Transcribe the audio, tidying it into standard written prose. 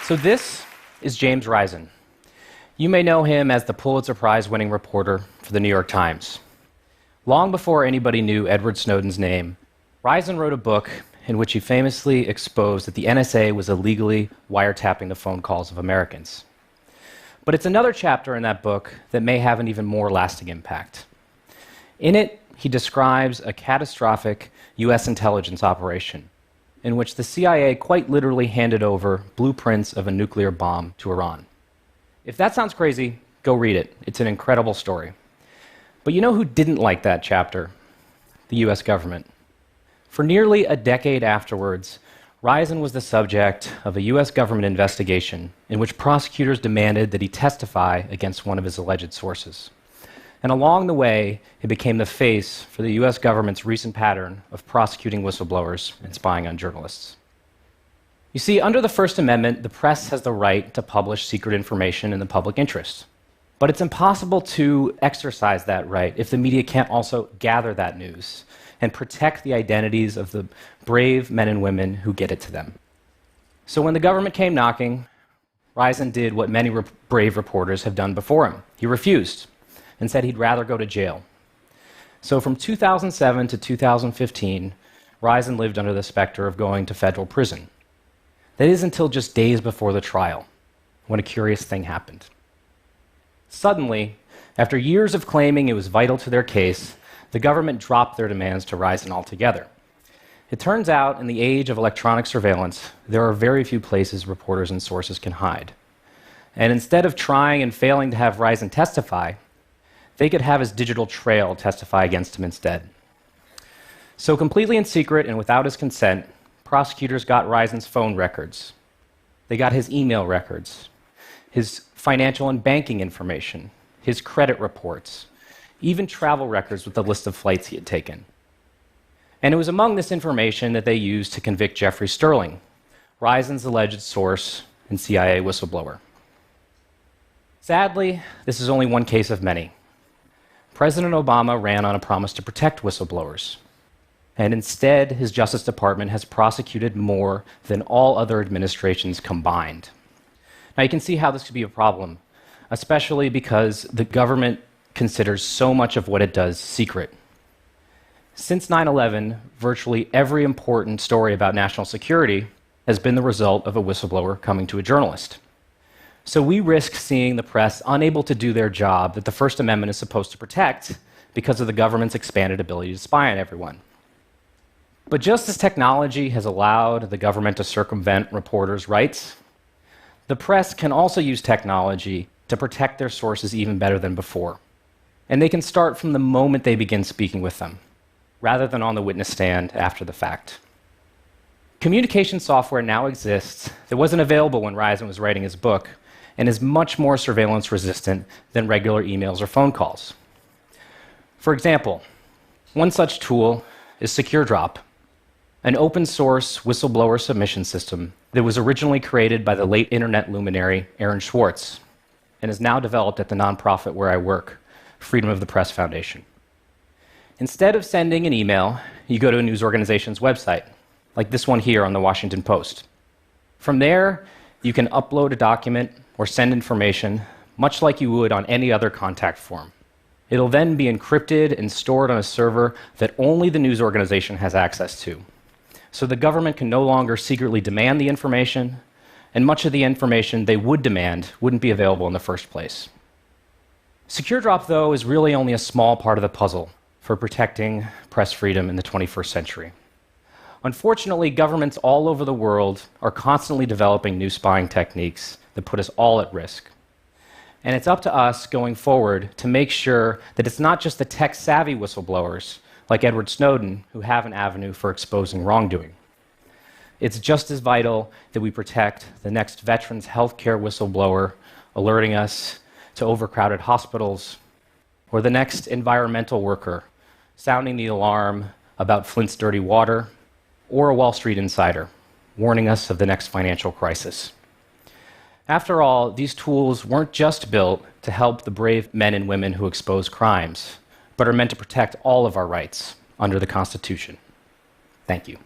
So this is James Rizon. You may know him as the Pulitzer Prize-winning reporter for the New York Times. Long before anybody knew Edward Snowden's name, Rizon wrote a book in which he famously exposed that the NSA was illegally wiretapping the phone calls of Americans. But it's another chapter in that book that may have an even more lasting impact. In it, he describes a catastrophic US intelligence operation in which the CIA quite literally handed over blueprints of a nuclear bomb to Iran. If that sounds crazy, go read it. It's an incredible story. But you know who didn't like that chapter? The US government. For nearly a decade afterwards, Rizon was the subject of a US government investigation in which prosecutors demanded that he testify against one of his alleged sources. And along the way, he became the face for the US government's recent pattern of prosecuting whistleblowers and spying on journalists. You see, under the First Amendment, the press has the right to publish secret information in the public interest. But it's impossible to exercise that right if the media can't also gather that news and protect the identities of the brave men and women who get it to them. So when the government came knocking, Rizon did what many brave reporters have done before him. He refused and said he'd rather go to jail. So from 2007 to 2015, Rizon lived under the specter of going to federal prison. That is until just days before the trial, when a curious thing happened. Suddenly, after years of claiming it was vital to their case, the government dropped their demands to Rizon altogether. It turns out, in the age of electronic surveillance, there are very few places reporters and sources can hide. And instead of trying and failing to have Rizon testify, they could have his digital trail testify against him instead. So completely in secret and without his consent, prosecutors got Rizon's phone records. They got his email records, his financial and banking information, his credit reports, even travel records with a list of flights he had taken. And it was among this information that they used to convict Jeffrey Sterling, Rizon's alleged source and CIA whistleblower. Sadly, this is only one case of many. President Obama ran on a promise to protect whistleblowers, and instead his Justice Department has prosecuted more than all other administrations combined. Now you can see how this could be a problem, especially because the government considers so much of what it does secret. Since 9/11, virtually every important story about national security has been the result of a whistleblower coming to a journalist. So we risk seeing the press unable to do their job that the First Amendment is supposed to protect because of the government's expanded ability to spy on everyone. But just as technology has allowed the government to circumvent reporters' rights, the press can also use technology to protect their sources even better than before. And they can start from the moment they begin speaking with them, rather than on the witness stand after the fact. Communication software now exists that wasn't available when Rizon was writing his book, and is much more surveillance resistant than regular emails or phone calls. For example, one such tool is SecureDrop, an open source whistleblower submission system that was originally created by the late internet luminary Aaron Swartz and is now developed at the nonprofit where I work, Freedom of the Press Foundation. Instead of sending an email, you go to a news organization's website, like this one here on the Washington Post. From there, you can upload a document or send information, much like you would on any other contact form. It'll then be encrypted and stored on a server that only the news organization has access to. So the government can no longer secretly demand the information, and much of the information they would demand wouldn't be available in the first place. SecureDrop, though, is really only a small part of the puzzle for protecting press freedom in the 21st century. Unfortunately, governments all over the world are constantly developing new spying techniques that put us all at risk. And it's up to us going forward to make sure that it's not just the tech-savvy whistleblowers, like Edward Snowden, who have an avenue for exposing wrongdoing. It's just as vital that we protect the next veterans healthcare whistleblower alerting us to overcrowded hospitals, or the next environmental worker sounding the alarm about Flint's dirty water, or a Wall Street insider warning us of the next financial crisis. After all, these tools weren't just built to help the brave men and women who expose crimes, but are meant to protect all of our rights under the Constitution. Thank you.